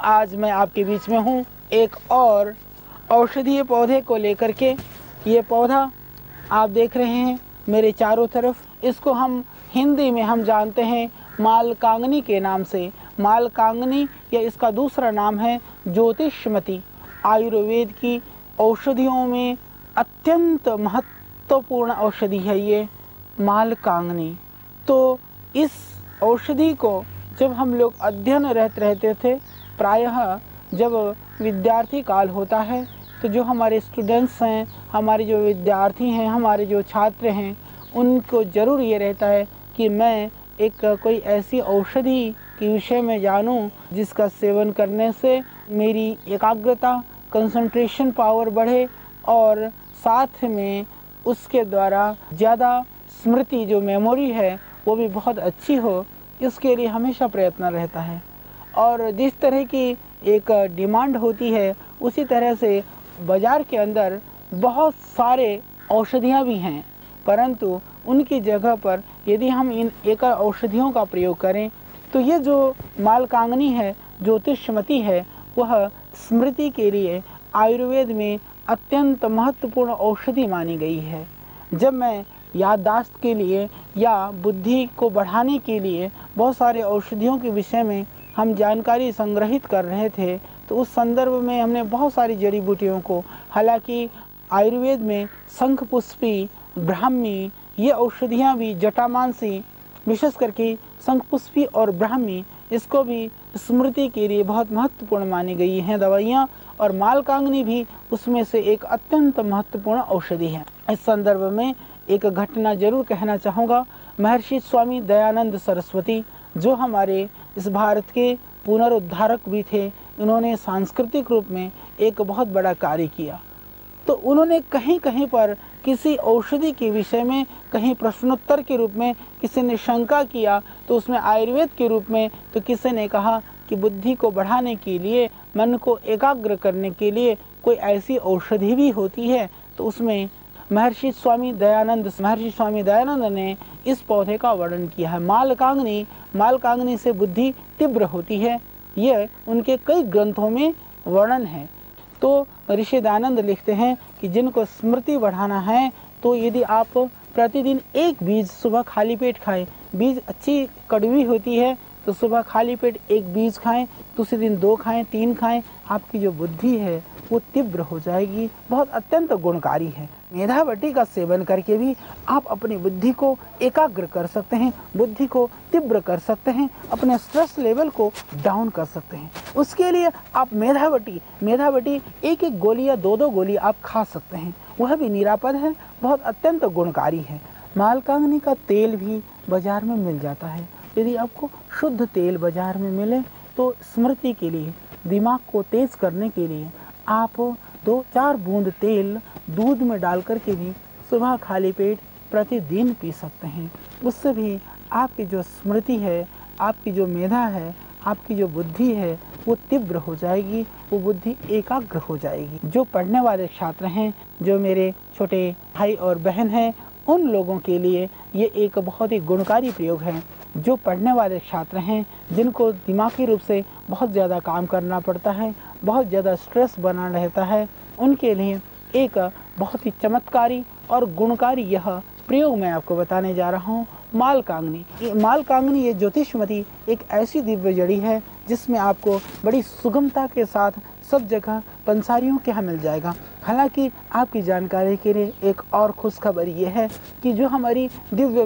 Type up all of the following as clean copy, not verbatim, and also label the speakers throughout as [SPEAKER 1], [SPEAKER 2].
[SPEAKER 1] आज मैं आपके बीच में हूँ एक और औषधीय पौधे को लेकर के। ये पौधा आप देख रहे हैं मेरे चारों तरफ, इसको हम हिंदी में हम जानते हैं मालकांगनी के नाम से। मालकांगनी या इसका दूसरा नाम है ज्योतिषमती। आयुर्वेद की औषधियों में अत्यंत महत्वपूर्ण औषधि है ये मालकांगनी। तो इस औषधि को जब हम लोग अध्ययन रहते थे, प्रायः जब विद्यार्थी काल होता है तो जो हमारे स्टूडेंट्स हैं, हमारे जो विद्यार्थी हैं, हमारे जो छात्र हैं, उनको ज़रूर ये रहता है कि मैं एक कोई ऐसी औषधि के विषय में जानूं जिसका सेवन करने से मेरी एकाग्रता, कंसंट्रेशन पावर बढ़े और साथ में उसके द्वारा ज़्यादा स्मृति जो मेमोरी है वो भी बहुत अच्छी हो। इसके लिए हमेशा प्रयत्न रहता है। और जिस तरह की एक डिमांड होती है उसी तरह से बाज़ार के अंदर बहुत सारे औषधियाँ भी हैं, परंतु उनकी जगह पर यदि हम इन एक औषधियों का प्रयोग करें तो ये जो मालकांगनी है, ज्योतिषमती है, वह स्मृति के लिए आयुर्वेद में अत्यंत महत्वपूर्ण औषधि मानी गई है। जब मैं याददाश्त के लिए या बुद्धि को बढ़ाने के लिए बहुत सारे औषधियों के विषय में हम जानकारी संग्रहित कर रहे थे तो उस संदर्भ में हमने बहुत सारी जड़ी बूटियों को, हालांकि आयुर्वेद में शंखपुष्पी, ब्राह्मी, ये औषधियाँ भी, जटामांसी, विशेष करके शंखपुष्पी और ब्राह्मी, इसको भी स्मृति के लिए बहुत महत्वपूर्ण मानी गई हैं दवाइयाँ, और मालकांगनी भी उसमें से एक अत्यंत महत्वपूर्ण औषधि है। इस संदर्भ में एक घटना जरूर कहना चाहूँगा। महर्षि स्वामी दयानंद सरस्वती जो हमारे इस भारत के पुनरुद्धारक भी थे, उन्होंने सांस्कृतिक रूप में एक बहुत बड़ा कार्य किया। तो उन्होंने कहीं कहीं पर किसी औषधि के विषय में, कहीं प्रश्नोत्तर के रूप में किसी ने शंका किया तो उसमें आयुर्वेद के रूप में, तो किसी ने कहा कि बुद्धि को बढ़ाने के लिए, मन को एकाग्र करने के लिए कोई ऐसी औषधि भी होती है। तो उसमें महर्षि स्वामी दयानंद ने इस पौधे का वर्णन किया है मालकांगनी। मालकांगनी से बुद्धि तीव्र होती है, यह उनके कई ग्रंथों में वर्णन है। तो ऋषि दयानंद लिखते हैं कि जिनको स्मृति बढ़ाना है तो यदि आप प्रतिदिन एक बीज सुबह खाली पेट खाएं, बीज अच्छी कड़वी होती है तो सुबह खाली पेट एक बीज खाएं, दूसरे दिन 2 खाएं, 3 खाएं, आपकी जो बुद्धि है वो तीव्र हो जाएगी, बहुत अत्यंत गुणकारी है। मेधावटी का सेवन करके भी आप अपनी बुद्धि को एकाग्र कर सकते हैं, बुद्धि को तीव्र कर सकते हैं, अपने स्ट्रेस लेवल को डाउन कर सकते हैं। उसके लिए आप मेधावटी एक गोली या 2 गोली आप खा सकते हैं, वह भी निरापद है, बहुत अत्यंत गुणकारी है। मालकांगनी का तेल भी बाजार में मिल जाता है। यदि आपको शुद्ध तेल बाजार में मिले तो स्मृति के लिए, दिमाग को तेज करने के लिए आप 2-4 बूंद तेल दूध में डाल करके भी सुबह खाली पेट प्रतिदिन पी सकते हैं। उससे भी आपकी जो स्मृति है, आपकी जो मेधा है, आपकी जो बुद्धि है वो तीव्र हो जाएगी, वो बुद्धि एकाग्र हो जाएगी। जो पढ़ने वाले छात्र हैं, जो मेरे छोटे भाई और बहन हैं, उन लोगों के लिए ये एक बहुत ही गुणकारी प्रयोग है। जो पढ़ने वाले छात्र हैं, जिनको दिमागी रूप से बहुत ज़्यादा काम करना पड़ता है, बहुत ज़्यादा स्ट्रेस बना रहता है, उनके लिए एक बहुत ही चमत्कारी और गुणकारी यह प्रयोग मैं आपको बताने जा रहा हूँ। मालकांगनी ये ज्योतिषमती एक ऐसी दिव्य जड़ी है जिसमें आपको बड़ी सुगमता के साथ सब जगह पंसारियों के यहाँ मिल जाएगा। हालांकि आपकी जानकारी के लिए एक और खुशखबरी ये है कि जो हमारी दिव्य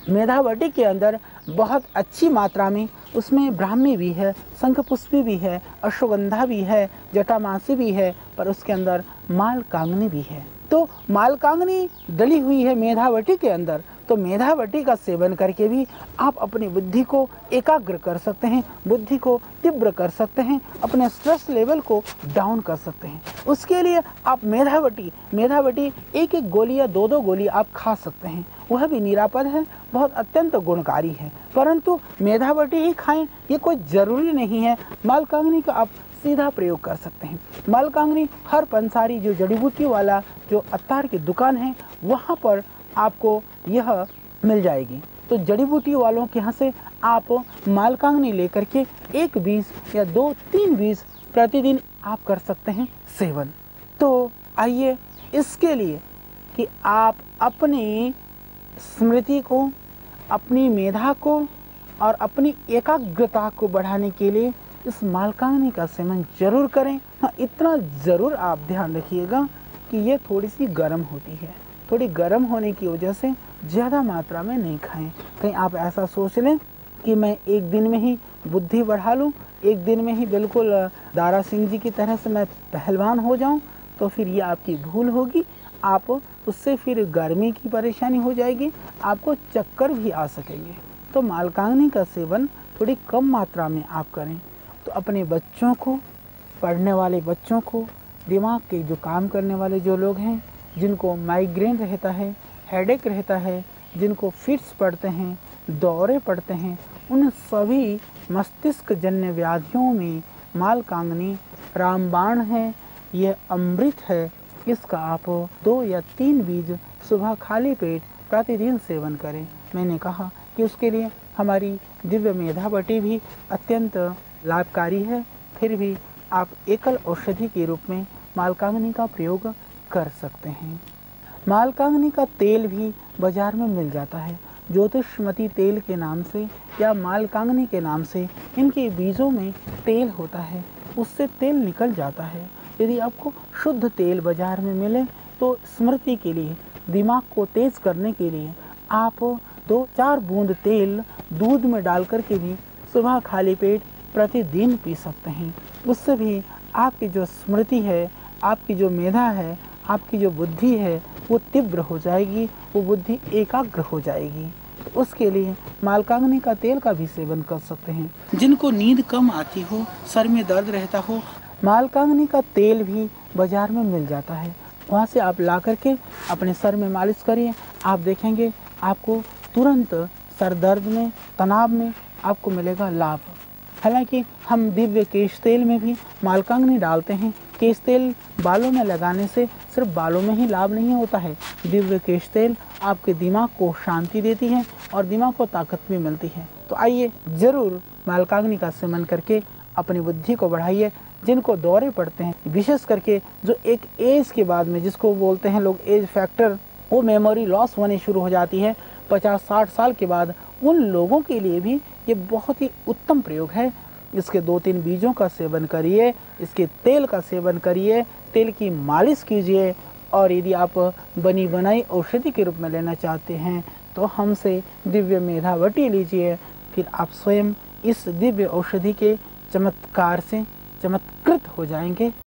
[SPEAKER 1] मेधावटी के अंदर बहुत अच्छी मात्रा में उसमें ब्राह्मी भी है, शंखपुष्पी भी है, अश्वगंधा भी है, जटामासी भी है, पर उसके अंदर मालकांगनी भी है। तो मालकांगनी डली हुई है मेधावटी के अंदर, तो मेधावटी का सेवन करके भी आप अपनी बुद्धि को एकाग्र कर सकते हैं, बुद्धि को तीव्र कर सकते हैं, अपने स्ट्रेस लेवल को डाउन कर सकते हैं। उसके लिए आप मेधावटी एक गोली या 2 गोली आप खा सकते हैं, वह भी निरापद है, बहुत अत्यंत गुणकारी है। परंतु मेधावटी ही खाएं ये कोई ज़रूरी नहीं है। मालकांगनी का आप सीधा प्रयोग कर सकते हैं। मालकांगनी हर पंसारी जो जड़ी बूटी वाला जो अत्तार की दुकान है वहाँ पर आपको यह मिल जाएगी। तो जड़ी बूटी वालों के यहाँ से आप मालकांगनी लेकर के 1 बीज या 2-3 बीज प्रतिदिन आप कर सकते हैं सेवन। तो आइए इसके लिए कि आप अपनी स्मृति को, अपनी मेधा को और अपनी एकाग्रता को बढ़ाने के लिए इस मालकांगनी का सेवन जरूर करें। हाँ, इतना ज़रूर आप ध्यान रखिएगा कि ये थोड़ी सी गर्म होती है, थोड़ी गर्म होने की वजह से ज़्यादा मात्रा में नहीं खाएं। कहीं आप ऐसा सोच लें कि मैं एक दिन में ही बुद्धि बढ़ा लूँ, एक दिन में ही बिल्कुल दारा सिंह जी की तरह से मैं पहलवान हो जाऊं, तो फिर ये आपकी भूल होगी। आप उससे फिर गर्मी की परेशानी हो जाएगी, आपको चक्कर भी आ सकेंगे। तो मालकांगनी का सेवन थोड़ी कम मात्रा में आप करें। तो अपने बच्चों को, पढ़ने वाले बच्चों को, दिमाग के जो काम करने वाले जो लोग हैं, जिनको माइग्रेन रहता है, हेडेक रहता है, जिनको फिट्स पड़ते हैं, दौरे पड़ते हैं, उन सभी मस्तिष्क जन्य व्याधियों में मालकांगनी रामबाण है, यह अमृत है। इसका आप 2 या 3 बीज सुबह खाली पेट प्रतिदिन सेवन करें। मैंने कहा कि उसके लिए हमारी दिव्य मेधावटी भी अत्यंत लाभकारी है, फिर भी आप एकल औषधि के रूप में मालकांगनी का प्रयोग कर सकते हैं। मालकांगनी का तेल भी बाजार में मिल जाता है, ज्योतिषमती तेल के नाम से या मालकांगनी के नाम से। इनके बीजों में तेल होता है, उससे तेल निकल जाता है। यदि आपको शुद्ध तेल बाजार में मिले तो स्मृति के लिए, दिमाग को तेज करने के लिए आप 2-4 बूंद तेल दूध में डाल करके भी सुबह खाली पेट प्रतिदिन पी सकते हैं। उससे भी आपकी जो स्मृति है, आपकी जो मेधा है, आपकी जो बुद्धि है, वो तीव्र हो जाएगी, वो बुद्धि एकाग्र हो जाएगी। तो उसके लिए मालकांगनी का तेल का भी सेवन कर सकते हैं। जिनको नींद कम आती हो, सर में दर्द रहता हो, मालकांगनी का तेल भी बाजार में मिल जाता है, वहाँ से आप ला करके अपने सर में मालिश करिए। आप देखेंगे आपको तुरंत सर दर्द में, तनाव में आपको मिलेगा लाभ। हालांकि हम दिव्य केश तेल में भी मालकांगनी डालते हैं। केश तेल बालों में लगाने से सिर्फ बालों में ही लाभ नहीं होता है, दिव्य केश तेल आपके दिमाग को शांति देती है और दिमाग को ताकत भी मिलती है। तो आइए ज़रूर मालकांगनी का सेवन करके अपनी बुद्धि को बढ़ाइए। जिनको दौरे पड़ते हैं, विशेष करके जो एक एज के बाद में, जिसको बोलते हैं लोग एज फैक्टर, वो मेमोरी लॉस होने शुरू हो जाती है 50-60 साल के बाद, उन लोगों के लिए भी ये बहुत ही उत्तम प्रयोग है। इसके 2-3 बीजों का सेवन करिए, इसके तेल का सेवन करिए, तेल की मालिश कीजिए। और यदि आप बनी बनाई औषधि के रूप में लेना चाहते हैं तो हमसे दिव्य मेधावटी लीजिए, फिर आप स्वयं इस दिव्य औषधि के चमत्कार से चमत्कृत हो जाएंगे।